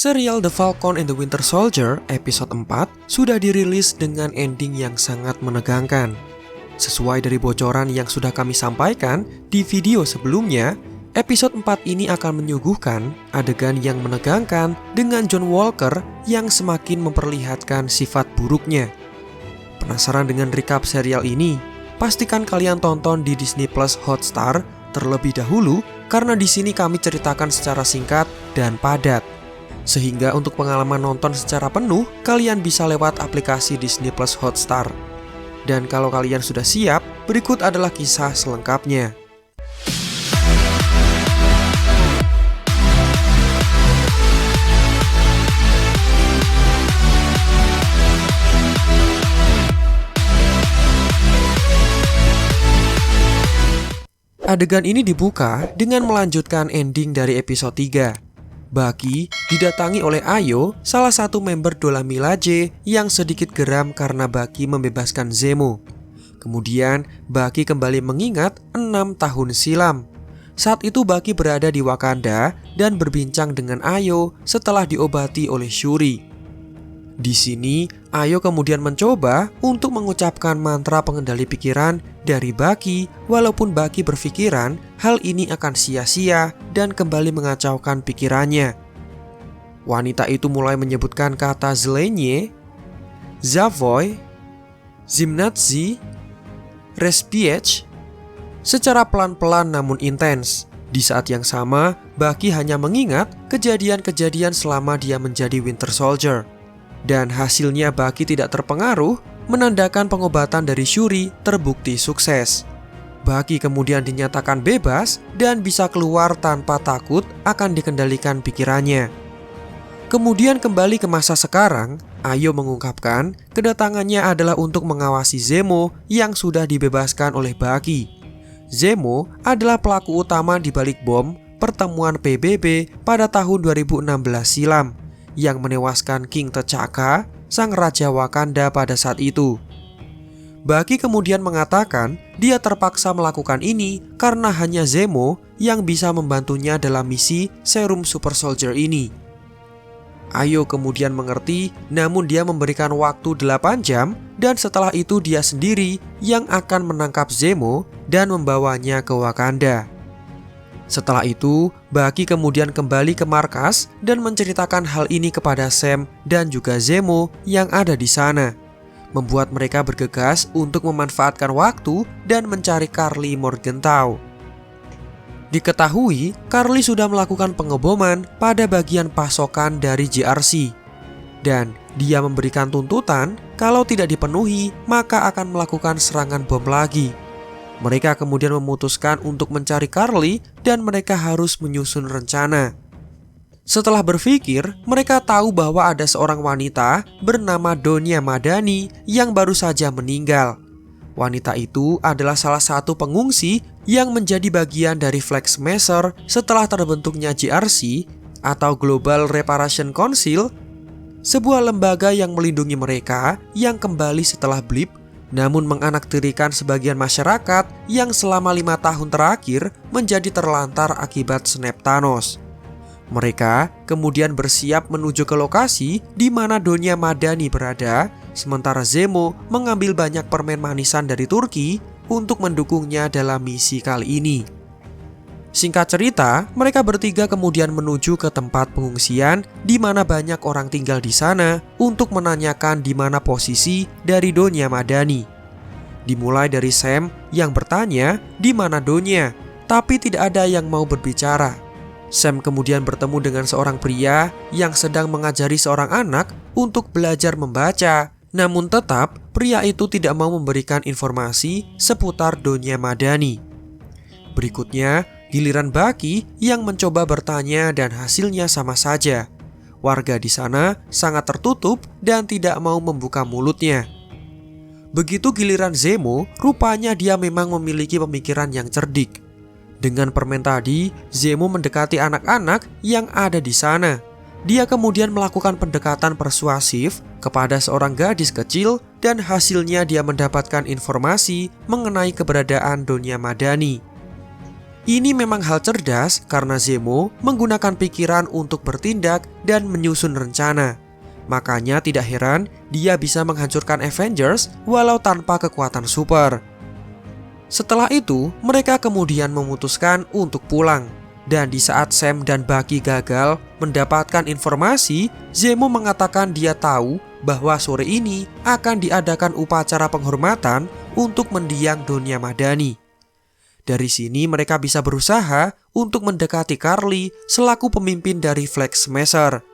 Serial The Falcon and the Winter Soldier episode 4 sudah dirilis dengan ending yang sangat menegangkan. Sesuai dari bocoran yang sudah kami sampaikan di video sebelumnya, episode 4 ini akan menyuguhkan adegan yang menegangkan dengan John Walker yang semakin memperlihatkan sifat buruknya. Penasaran dengan recap serial ini? Pastikan kalian tonton di Disney Plus Hotstar terlebih dahulu karena di sini kami ceritakan secara singkat dan padat. Sehingga untuk pengalaman nonton secara penuh, kalian bisa lewat aplikasi Disney Plus Hotstar. Dan kalau kalian sudah siap, berikut adalah kisah selengkapnya. Adegan ini dibuka dengan melanjutkan ending dari episode 3. Bucky didatangi oleh Ayo, salah satu member Dora Milaje yang sedikit geram karena Bucky membebaskan Zemo. Kemudian Bucky kembali mengingat 6 tahun silam. Saat itu Bucky berada di Wakanda dan berbincang dengan Ayo setelah diobati oleh Shuri. Di sini, Ayo kemudian mencoba untuk mengucapkan mantra pengendali pikiran dari Bucky, walaupun Bucky berpikiran hal ini akan sia-sia dan kembali mengacaukan pikirannya. Wanita itu mulai menyebutkan kata Zlenye, Zavoy, Zimnatzi, Respiech secara pelan-pelan namun intens. Di saat yang sama, Bucky hanya mengingat kejadian-kejadian selama dia menjadi Winter Soldier. Dan hasilnya Bucky tidak terpengaruh, menandakan pengobatan dari Shuri terbukti sukses. Bucky kemudian dinyatakan bebas dan bisa keluar tanpa takut akan dikendalikan pikirannya. Kemudian kembali ke masa sekarang, Ayo mengungkapkan kedatangannya adalah untuk mengawasi Zemo yang sudah dibebaskan oleh Bucky. Zemo adalah pelaku utama di balik bom pertemuan PBB pada tahun 2016 silam yang menewaskan King T'Chaka, sang raja Wakanda pada saat itu. Bucky kemudian mengatakan dia terpaksa melakukan ini karena hanya Zemo yang bisa membantunya dalam misi serum Super Soldier ini. Ayo kemudian mengerti, namun dia memberikan waktu 8 jam dan setelah itu dia sendiri yang akan menangkap Zemo dan membawanya ke Wakanda. Setelah itu, Bucky kemudian kembali ke markas dan menceritakan hal ini kepada Sam dan juga Zemo yang ada di sana, membuat mereka bergegas untuk memanfaatkan waktu dan mencari Karli Morgenthau. Diketahui, Karli sudah melakukan pengeboman pada bagian pasokan dari JRC, dan dia memberikan tuntutan kalau tidak dipenuhi maka akan melakukan serangan bom lagi. Mereka kemudian memutuskan untuk mencari Karli dan mereka harus menyusun rencana. Setelah berpikir, mereka tahu bahwa ada seorang wanita bernama Donya Madani yang baru saja meninggal. Wanita itu adalah salah satu pengungsi yang menjadi bagian dari Flag Smasher setelah terbentuknya JRC atau Global Reparation Council, sebuah lembaga yang melindungi mereka yang kembali setelah blip namun menganaktirikan sebagian masyarakat yang selama 5 tahun terakhir menjadi terlantar akibat snap Thanos. Mereka kemudian bersiap menuju ke lokasi di mana Donya Madani berada, sementara Zemo mengambil banyak permen manisan dari Turki untuk mendukungnya dalam misi kali ini. Singkat cerita, mereka bertiga kemudian menuju ke tempat pengungsian di mana banyak orang tinggal di sana untuk menanyakan di mana posisi dari Donya Madani. Dimulai dari Sam yang bertanya di mana Donya, tapi tidak ada yang mau berbicara. Sam kemudian bertemu dengan seorang pria yang sedang mengajari seorang anak untuk belajar membaca, namun tetap pria itu tidak mau memberikan informasi seputar Donya Madani. Berikutnya, giliran Bucky yang mencoba bertanya dan hasilnya sama saja. Warga di sana sangat tertutup dan tidak mau membuka mulutnya. Begitu giliran Zemo, rupanya dia memang memiliki pemikiran yang cerdik. Dengan permen tadi, Zemo mendekati anak-anak yang ada di sana. Dia kemudian melakukan pendekatan persuasif kepada seorang gadis kecil dan hasilnya dia mendapatkan informasi mengenai keberadaan Donya Madani. Ini memang hal cerdas karena Zemo menggunakan pikiran untuk bertindak dan menyusun rencana. Makanya tidak heran dia bisa menghancurkan Avengers walau tanpa kekuatan super. Setelah itu, mereka kemudian memutuskan untuk pulang. Dan di saat Sam dan Bucky gagal mendapatkan informasi, Zemo mengatakan dia tahu bahwa sore ini akan diadakan upacara penghormatan untuk mendiang Dunia Madani. Dari sini mereka bisa berusaha untuk mendekati Karli selaku pemimpin dari Flag Smasher.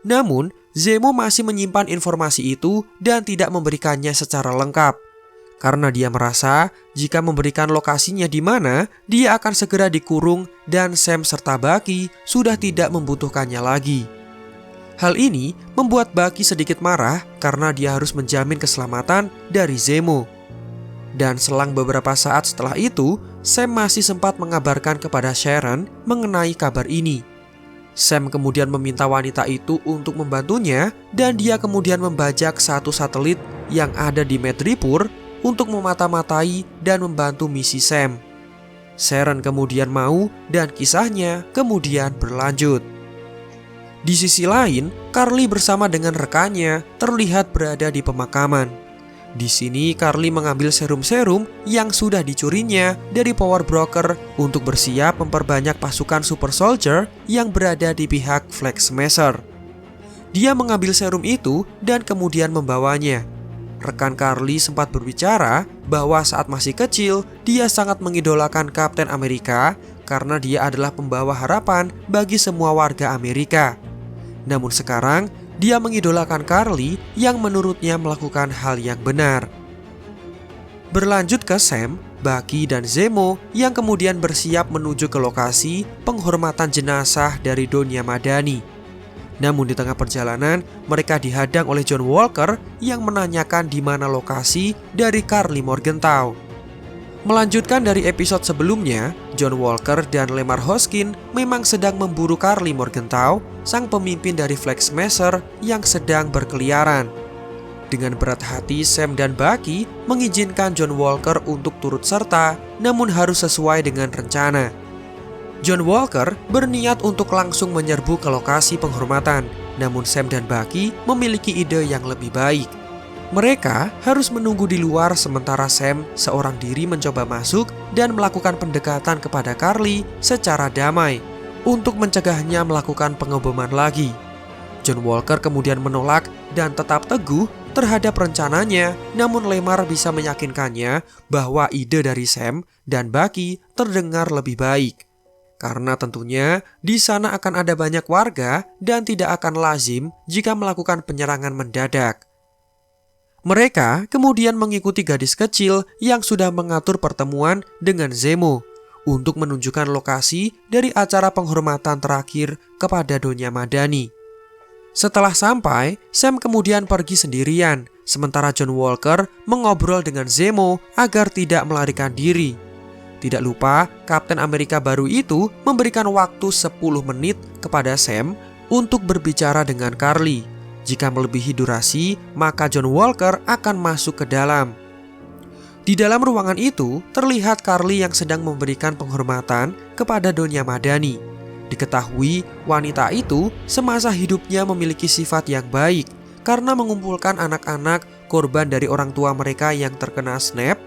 Namun, Zemo masih menyimpan informasi itu dan tidak memberikannya secara lengkap. Karena dia merasa jika memberikan lokasinya di mana, dia akan segera dikurung dan Sam serta Bucky sudah tidak membutuhkannya lagi. Hal ini membuat Bucky sedikit marah karena dia harus menjamin keselamatan dari Zemo. Dan selang beberapa saat setelah itu, Sam masih sempat mengabarkan kepada Sharon mengenai kabar ini. Sam kemudian meminta wanita itu untuk membantunya dan dia kemudian membajak satu satelit yang ada di Madripoor untuk memata-matai dan membantu misi Sam. Sharon kemudian mau dan kisahnya kemudian berlanjut. Di sisi lain, Karli bersama dengan rekannya terlihat berada di pemakaman. Di sini Karli mengambil serum-serum yang sudah dicurinya dari Power Broker untuk bersiap memperbanyak pasukan Super Soldier yang berada di pihak Flag Smasher. Dia mengambil serum itu dan kemudian membawanya. Rekan Karli sempat berbicara bahwa saat masih kecil dia sangat mengidolakan Kapten Amerika karena dia adalah pembawa harapan bagi semua warga Amerika. Namun sekarang dia mengidolakan Karli yang menurutnya melakukan hal yang benar. Berlanjut ke Sam, Bucky dan Zemo yang kemudian bersiap menuju ke lokasi penghormatan jenazah dari Dunia Madani. Namun di tengah perjalanan, mereka dihadang oleh John Walker yang menanyakan di mana lokasi dari Karli Morgenthau. Melanjutkan dari episode sebelumnya, John Walker dan Lemar Hoskin memang sedang memburu Karli Morgenthau, sang pemimpin dari Flag Smasher yang sedang berkeliaran. Dengan berat hati, Sam dan Bucky mengizinkan John Walker untuk turut serta, namun harus sesuai dengan rencana. John Walker berniat untuk langsung menyerbu ke lokasi penghormatan, namun Sam dan Bucky memiliki ide yang lebih baik. Mereka harus menunggu di luar sementara Sam seorang diri mencoba masuk dan melakukan pendekatan kepada Karli secara damai untuk mencegahnya melakukan pengeboman lagi. John Walker kemudian menolak dan tetap teguh terhadap rencananya, namun Lemar bisa meyakinkannya bahwa ide dari Sam dan Bucky terdengar lebih baik. Karena tentunya di sana akan ada banyak warga dan tidak akan lazim jika melakukan penyerangan mendadak. Mereka kemudian mengikuti gadis kecil yang sudah mengatur pertemuan dengan Zemo untuk menunjukkan lokasi dari acara penghormatan terakhir kepada Dunia Madani. Setelah sampai, Sam kemudian pergi sendirian, sementara John Walker mengobrol dengan Zemo agar tidak melarikan diri. Tidak lupa, Kapten Amerika baru itu memberikan waktu 10 menit kepada Sam untuk berbicara dengan Karli. Jika melebihi durasi, maka John Walker akan masuk ke dalam. Di dalam ruangan itu, terlihat Karli yang sedang memberikan penghormatan kepada Dunia Madani. Diketahui, wanita itu semasa hidupnya memiliki sifat yang baik karena mengumpulkan anak-anak korban dari orang tua mereka yang terkena snap.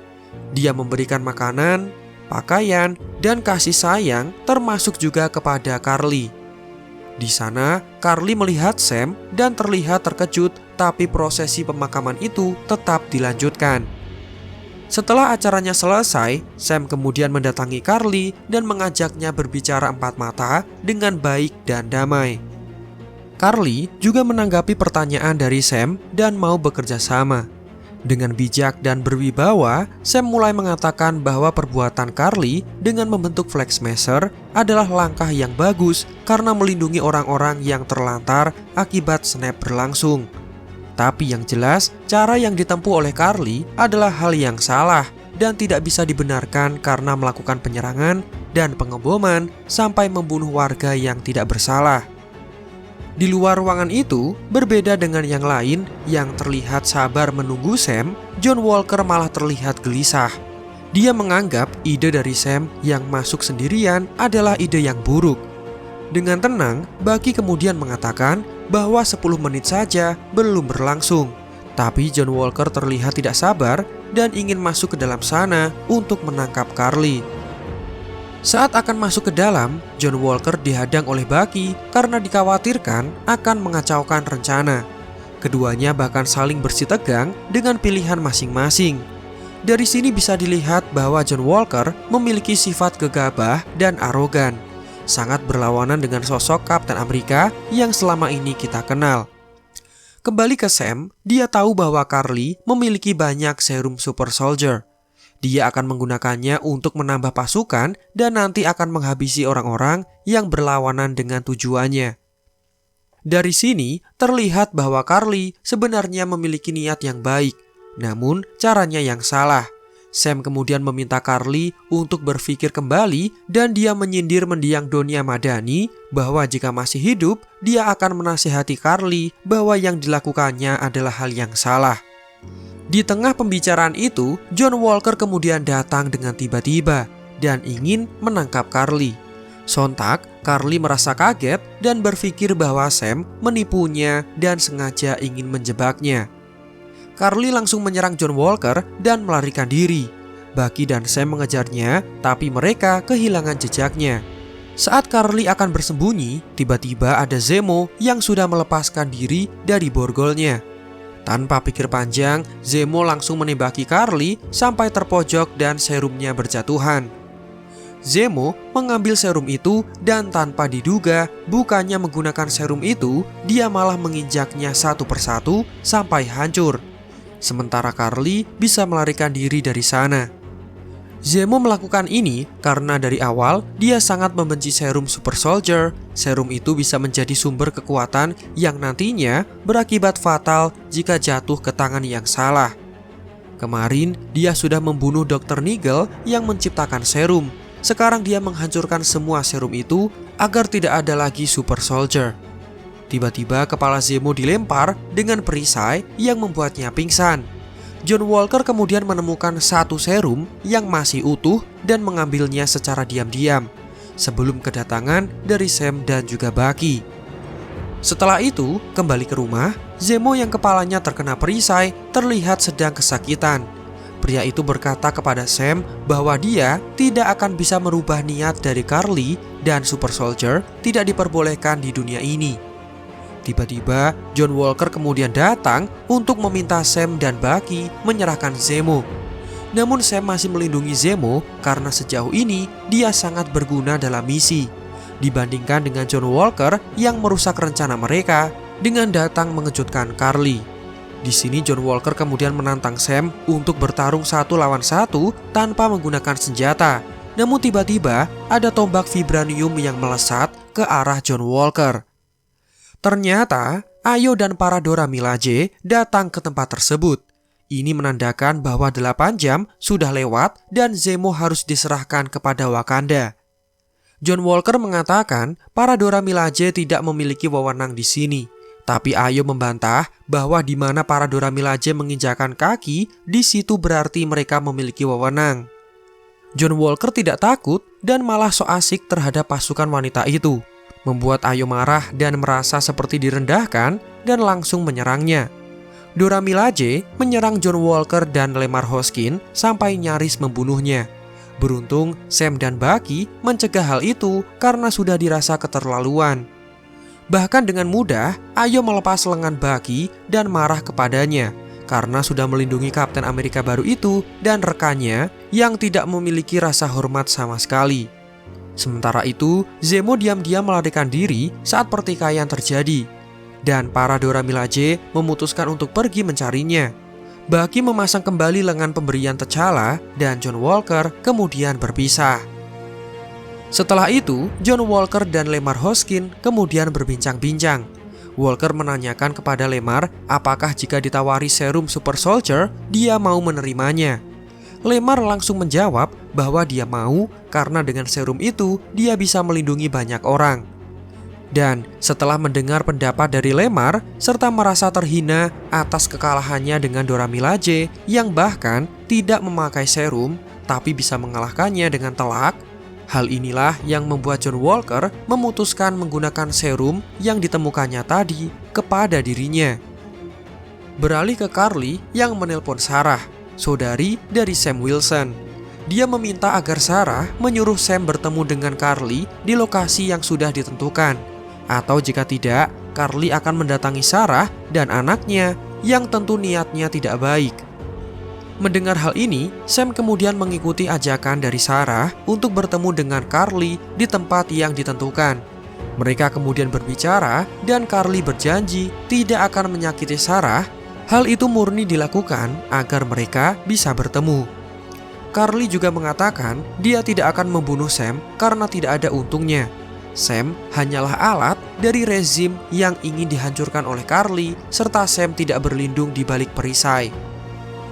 Dia memberikan makanan, pakaian, dan kasih sayang termasuk juga kepada Karli. Di sana, Karli melihat Sam dan terlihat terkejut, tapi prosesi pemakaman itu tetap dilanjutkan. Setelah acaranya selesai, Sam kemudian mendatangi Karli dan mengajaknya berbicara empat mata dengan baik dan damai. Karli juga menanggapi pertanyaan dari Sam dan mau bekerja sama. Dengan bijak dan berwibawa, Sam mulai mengatakan bahwa perbuatan Karli dengan membentuk Flag Smasher adalah langkah yang bagus karena melindungi orang-orang yang terlantar akibat snap berlangsung. Tapi yang jelas, cara yang ditempuh oleh Karli adalah hal yang salah dan tidak bisa dibenarkan karena melakukan penyerangan dan pengeboman sampai membunuh warga yang tidak bersalah. Di luar ruangan itu, berbeda dengan yang lain yang terlihat sabar menunggu Sam, John Walker malah terlihat gelisah. Dia menganggap ide dari Sam yang masuk sendirian adalah ide yang buruk. Dengan tenang, Bucky kemudian mengatakan bahwa 10 menit saja belum berlangsung. Tapi John Walker terlihat tidak sabar dan ingin masuk ke dalam sana untuk menangkap Carly. Saat akan masuk ke dalam, John Walker dihadang oleh Bucky karena dikhawatirkan akan mengacaukan rencana. Keduanya bahkan saling bersitegang dengan pilihan masing-masing. Dari sini bisa dilihat bahwa John Walker memiliki sifat gegabah dan arogan, sangat berlawanan dengan sosok Kapten Amerika yang selama ini kita kenal. Kembali ke Sam, dia tahu bahwa Carly memiliki banyak serum super soldier. Dia akan menggunakannya untuk menambah pasukan dan nanti akan menghabisi orang-orang yang berlawanan dengan tujuannya. Dari sini terlihat bahwa Carly sebenarnya memiliki niat yang baik, namun caranya yang salah. Sam kemudian meminta Carly untuk berpikir kembali dan dia menyindir mendiang Donya Madani bahwa jika masih hidup, dia akan menasihati Carly bahwa yang dilakukannya adalah hal yang salah. Di tengah pembicaraan itu, John Walker kemudian datang dengan tiba-tiba dan ingin menangkap Carly. Sontak, Carly merasa kaget dan berpikir bahwa Sam menipunya dan sengaja ingin menjebaknya. Carly langsung menyerang John Walker dan melarikan diri. Bucky dan Sam mengejarnya, tapi mereka kehilangan jejaknya. Saat Carly akan bersembunyi, tiba-tiba ada Zemo yang sudah melepaskan diri dari borgolnya. Tanpa pikir panjang, Zemo langsung menembaki Carly sampai terpojok dan serumnya berjatuhan. Zemo mengambil serum itu dan tanpa diduga, bukannya menggunakan serum itu, dia malah menginjaknya satu persatu sampai hancur. Sementara Carly bisa melarikan diri dari sana. Zemo melakukan ini karena dari awal dia sangat membenci serum super soldier. Serum itu bisa menjadi sumber kekuatan yang nantinya berakibat fatal jika jatuh ke tangan yang salah. Kemarin dia sudah membunuh Dr. Nigel yang menciptakan serum. Sekarang dia menghancurkan semua serum itu agar tidak ada lagi super soldier. Tiba-tiba kepala Zemo dilempar dengan perisai yang membuatnya pingsan. John Walker kemudian menemukan satu serum yang masih utuh dan mengambilnya secara diam-diam sebelum kedatangan dari Sam dan juga Bucky. Setelah itu, kembali ke rumah, Zemo yang kepalanya terkena perisai terlihat sedang kesakitan. Pria itu berkata kepada Sam bahwa dia tidak akan bisa merubah niat dari Carly dan super soldier tidak diperbolehkan di dunia ini. Tiba-tiba, John Walker kemudian datang untuk meminta Sam dan Bucky menyerahkan Zemo. Namun Sam masih melindungi Zemo karena sejauh ini dia sangat berguna dalam misi, dibandingkan dengan John Walker yang merusak rencana mereka dengan datang mengejutkan Carly. Di sini John Walker kemudian menantang Sam untuk bertarung 1 lawan 1 tanpa menggunakan senjata. Namun tiba-tiba ada tombak vibranium yang melesat ke arah John Walker. Ternyata, Ayo dan para Dora Milaje datang ke tempat tersebut. Ini menandakan bahwa 8 jam sudah lewat dan Zemo harus diserahkan kepada Wakanda. John Walker mengatakan para Dora Milaje tidak memiliki wewenang di sini. Tapi Ayo membantah bahwa di mana para Dora Milaje menginjakan kaki, di situ berarti mereka memiliki wewenang. John Walker tidak takut dan malah so asik terhadap pasukan wanita itu, membuat Ayo marah dan merasa seperti direndahkan dan langsung menyerangnya. Dora Milaje menyerang John Walker dan Lemar Hoskin sampai nyaris membunuhnya. Beruntung Sam dan Bucky mencegah hal itu karena sudah dirasa keterlaluan. Bahkan dengan mudah, Ayo melepas lengan Bucky dan marah kepadanya karena sudah melindungi Kapten Amerika baru itu dan rekannya yang tidak memiliki rasa hormat sama sekali. Sementara itu, Zemo diam-diam melarikan diri saat pertikaian terjadi, dan para Dora Milaje memutuskan untuk pergi mencarinya. Bucky memasang kembali lengan pemberian T'Challa dan John Walker kemudian berpisah. Setelah itu, John Walker dan Lemar Hoskin kemudian berbincang-bincang. Walker menanyakan kepada Lemar apakah jika ditawari serum super soldier, dia mau menerimanya. Lemar langsung menjawab bahwa dia mau karena dengan serum itu dia bisa melindungi banyak orang. Dan setelah mendengar pendapat dari Lemar serta merasa terhina atas kekalahannya dengan Dora Milaje yang bahkan tidak memakai serum, tapi bisa mengalahkannya dengan telak. Hal inilah yang membuat John Walker memutuskan menggunakan serum yang ditemukannya tadi kepada dirinya. Beralih ke Carly yang menelpon Sarah, saudari dari Sam Wilson. Dia meminta agar Sarah menyuruh Sam bertemu dengan Carly di lokasi yang sudah ditentukan. Atau jika tidak, Carly akan mendatangi Sarah dan anaknya yang tentu niatnya tidak baik. Mendengar hal ini, Sam kemudian mengikuti ajakan dari Sarah untuk bertemu dengan Carly di tempat yang ditentukan. Mereka kemudian berbicara dan Carly berjanji tidak akan menyakiti Sarah. Hal itu murni dilakukan agar mereka bisa bertemu. Carly juga mengatakan dia tidak akan membunuh Sam karena tidak ada untungnya. Sam hanyalah alat dari rezim yang ingin dihancurkan oleh Carly, serta Sam tidak berlindung di balik perisai.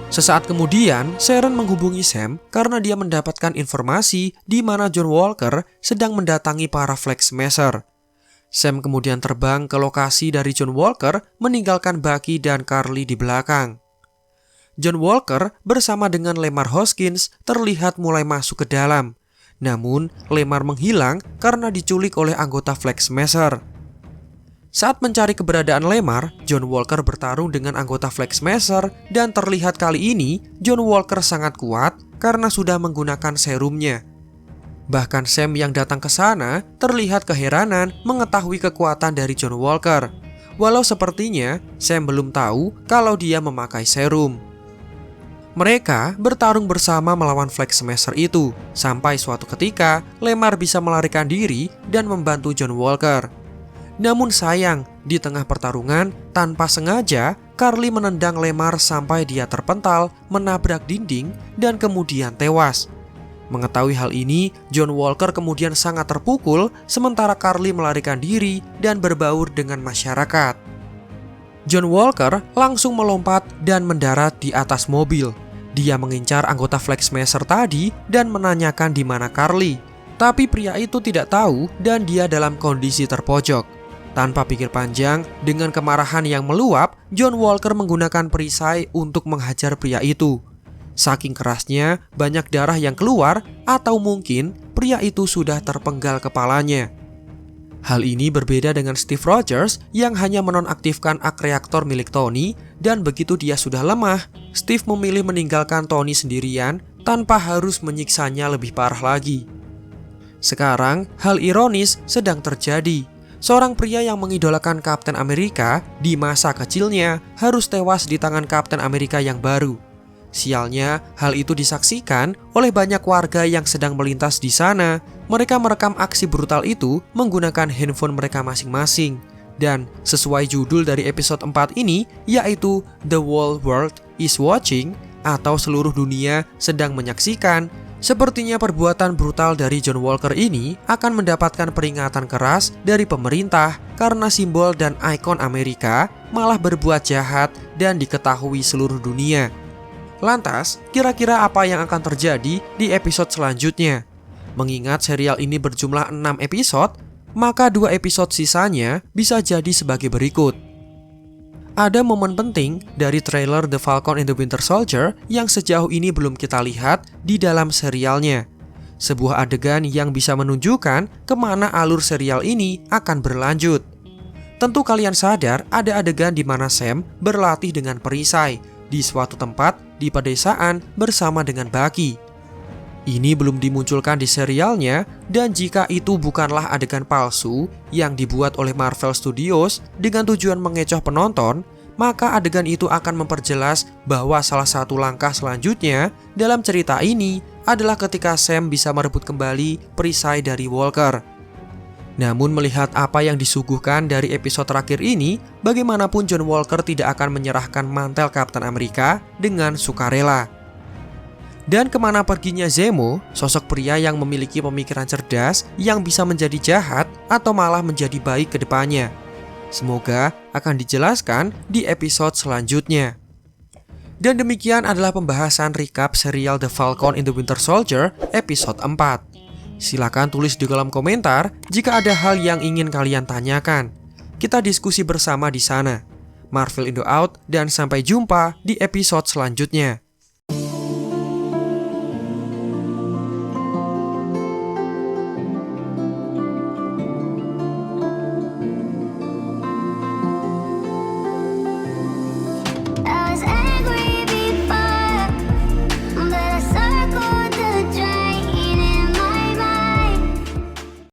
Sesaat kemudian, Sharon menghubungi Sam karena dia mendapatkan informasi di mana John Walker sedang mendatangi para Flag Smasher. Sam kemudian terbang ke lokasi dari John Walker, meninggalkan Bucky dan Carly di belakang. John Walker bersama dengan Lemar Hoskins terlihat mulai masuk ke dalam. Namun, Lemar menghilang karena diculik oleh anggota Flag Smasher. Saat mencari keberadaan Lemar, John Walker bertarung dengan anggota Flag Smasher dan terlihat kali ini John Walker sangat kuat karena sudah menggunakan serumnya. Bahkan Sam yang datang ke sana terlihat keheranan mengetahui kekuatan dari John Walker. Walau sepertinya Sam belum tahu kalau dia memakai serum. Mereka bertarung bersama melawan Flag Smasher itu, sampai suatu ketika Lemar bisa melarikan diri dan membantu John Walker. Namun sayang, di tengah pertarungan, tanpa sengaja, Carly menendang Lemar sampai dia terpental, menabrak dinding, dan kemudian tewas. Mengetahui hal ini, John Walker kemudian sangat terpukul, sementara Carly melarikan diri dan berbaur dengan masyarakat. John Walker langsung melompat dan mendarat di atas mobil. Dia mengincar anggota Flag Smasher tadi dan menanyakan di mana Carly. Tapi pria itu tidak tahu dan dia dalam kondisi terpojok. Tanpa pikir panjang, dengan kemarahan yang meluap, John Walker menggunakan perisai untuk menghajar pria itu. Saking kerasnya, banyak darah yang keluar atau mungkin pria itu sudah terpenggal kepalanya. Hal ini berbeda dengan Steve Rogers yang hanya menonaktifkan arc reaktor milik Tony, dan begitu dia sudah lemah, Steve memilih meninggalkan Tony sendirian tanpa harus menyiksanya lebih parah lagi. Sekarang, hal ironis sedang terjadi. Seorang pria yang mengidolakan Kapten Amerika di masa kecilnya harus tewas di tangan Kapten Amerika yang baru. Sialnya, hal itu disaksikan oleh banyak warga yang sedang melintas di sana. Mereka merekam aksi brutal itu menggunakan handphone mereka masing-masing. Dan sesuai judul dari episode 4 ini, yaitu The Whole World is Watching, atau seluruh dunia sedang menyaksikan, sepertinya perbuatan brutal dari John Walker ini akan mendapatkan peringatan keras dari pemerintah karena simbol dan ikon Amerika malah berbuat jahat dan diketahui seluruh dunia. Lantas, kira-kira apa yang akan terjadi di episode selanjutnya? Mengingat serial ini berjumlah 6 episode, maka 2 episode sisanya bisa jadi sebagai berikut. Ada momen penting dari trailer The Falcon and the Winter Soldier yang sejauh ini belum kita lihat di dalam serialnya. Sebuah adegan yang bisa menunjukkan kemana alur serial ini akan berlanjut. Tentu kalian sadar ada adegan di mana Sam berlatih dengan perisai di suatu tempat di pedesaan bersama dengan Bucky. Ini belum dimunculkan di serialnya, dan jika itu bukanlah adegan palsu yang dibuat oleh Marvel Studios dengan tujuan mengecoh penonton, maka adegan itu akan memperjelas bahwa salah satu langkah selanjutnya dalam cerita ini adalah ketika Sam bisa merebut kembali perisai dari Walker. Namun melihat apa yang disuguhkan dari episode terakhir ini, bagaimanapun John Walker tidak akan menyerahkan mantel Kapten Amerika dengan sukarela. Dan kemana perginya Zemo, sosok pria yang memiliki pemikiran cerdas yang bisa menjadi jahat atau malah menjadi baik ke depannya? Semoga akan dijelaskan di episode selanjutnya. Dan demikian adalah pembahasan recap serial The Falcon and the Winter Soldier episode 4. Silakan tulis di kolom komentar jika ada hal yang ingin kalian tanyakan. Kita diskusi bersama di sana. Marvel Indo out dan sampai jumpa di episode selanjutnya.